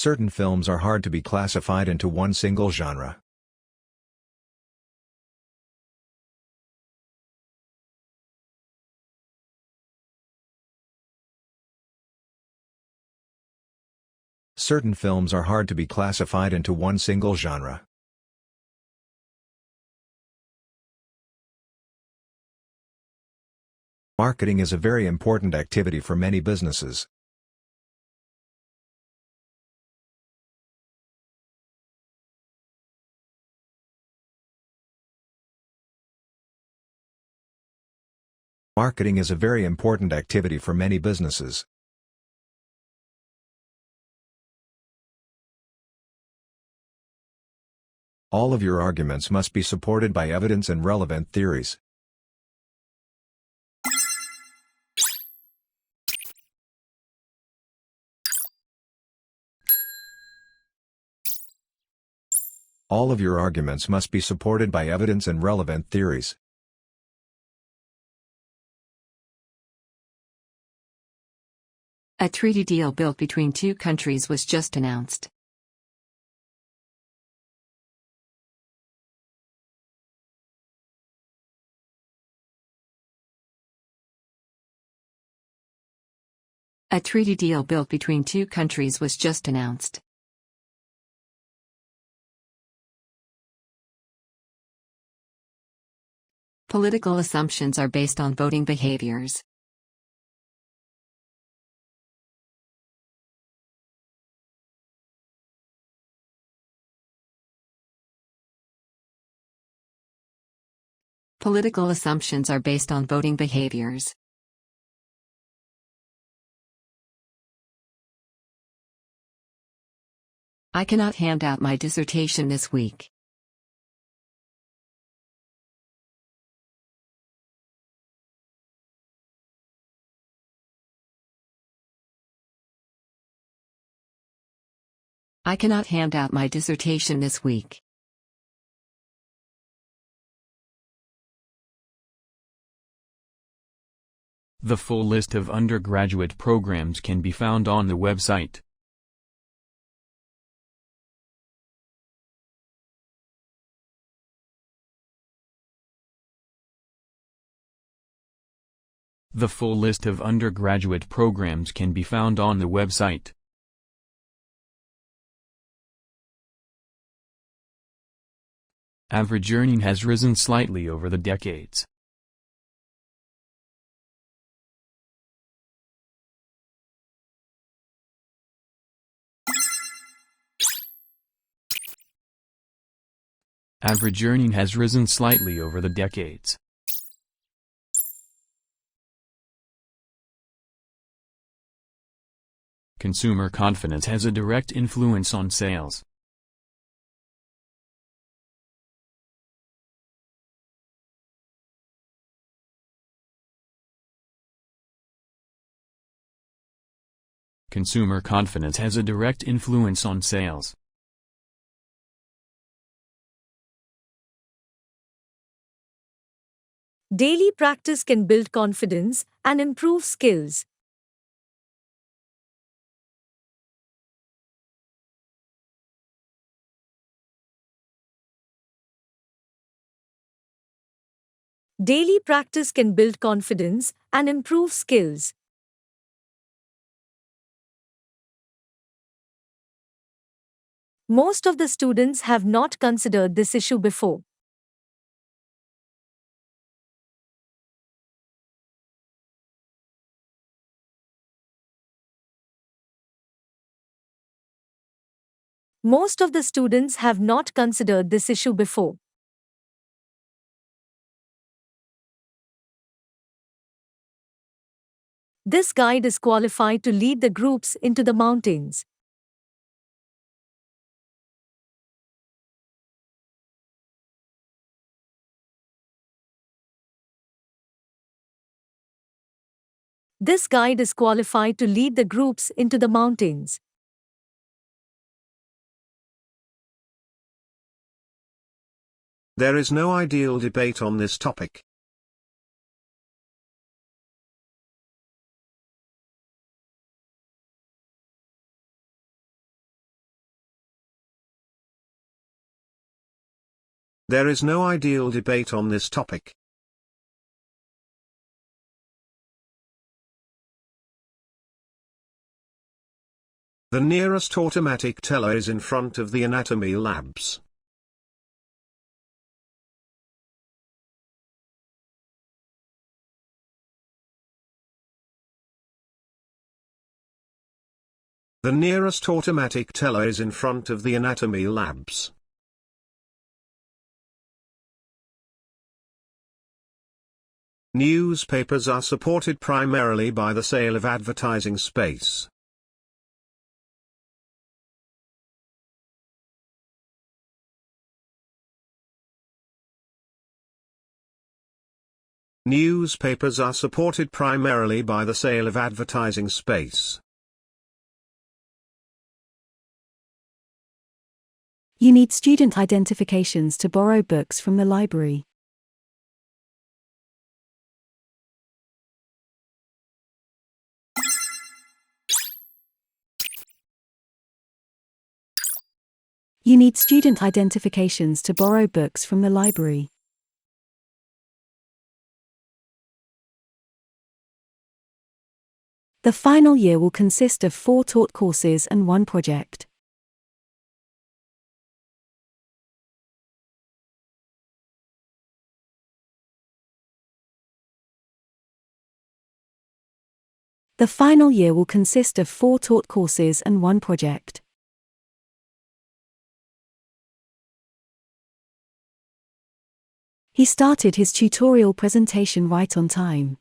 Certain films are hard to be classified into one single genre. Certain films are hard to be classified into one single genre. Marketing is a very important activity for many businesses. Marketing is a very important activity for many businesses. All of your arguments must be supported by evidence and relevant theories. All of your arguments must be supported by evidence and relevant theories. A treaty deal built between two countries was just announced. A treaty deal built between two countries was just announced. Political assumptions are based on voting behaviors. Political assumptions are based on voting behaviors. I cannot hand out my dissertation this week. I cannot hand out my dissertation this week. The full list of undergraduate programs can be found on the website. The full list of undergraduate programs can be found on the website. Average earning has risen slightly over the decades. Average earning has risen slightly over the decades. Consumer confidence has a direct influence on sales. Consumer confidence has a direct influence on sales. Daily practice can build confidence and improve skills. Daily practice can build confidence and improve skills. Most of the students have not considered this issue before. Most of the students have not considered this issue before. This guide is qualified to lead the groups into the mountains. This guide is qualified to lead the groups into the mountains. There is no ideal debate on this topic. There is no ideal debate on this topic. The nearest automatic teller is in front of the anatomy labs. The nearest automatic teller is in front of the anatomy labs. Newspapers are supported primarily by the sale of advertising space. Newspapers are supported primarily by the sale of advertising space. You need student identifications to borrow books from the library. You need student identifications to borrow books from the library. The final year will consist of 4 taught courses and 1 project. The final year will consist of 4 taught courses and 1 project. He started his tutorial presentation right on time.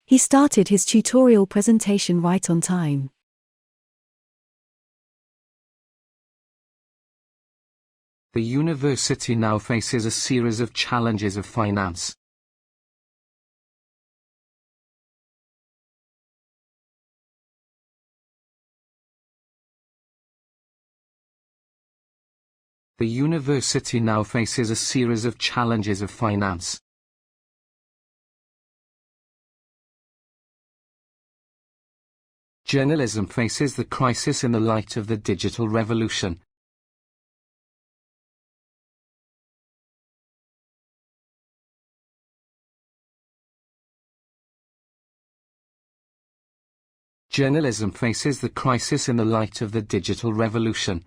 He started his tutorial presentation right on time. The university now faces a series of challenges of finance. The university now faces a series of challenges of finance. Journalism faces the crisis in the light of the digital revolution. Journalism faces the crisis in the light of the digital revolution.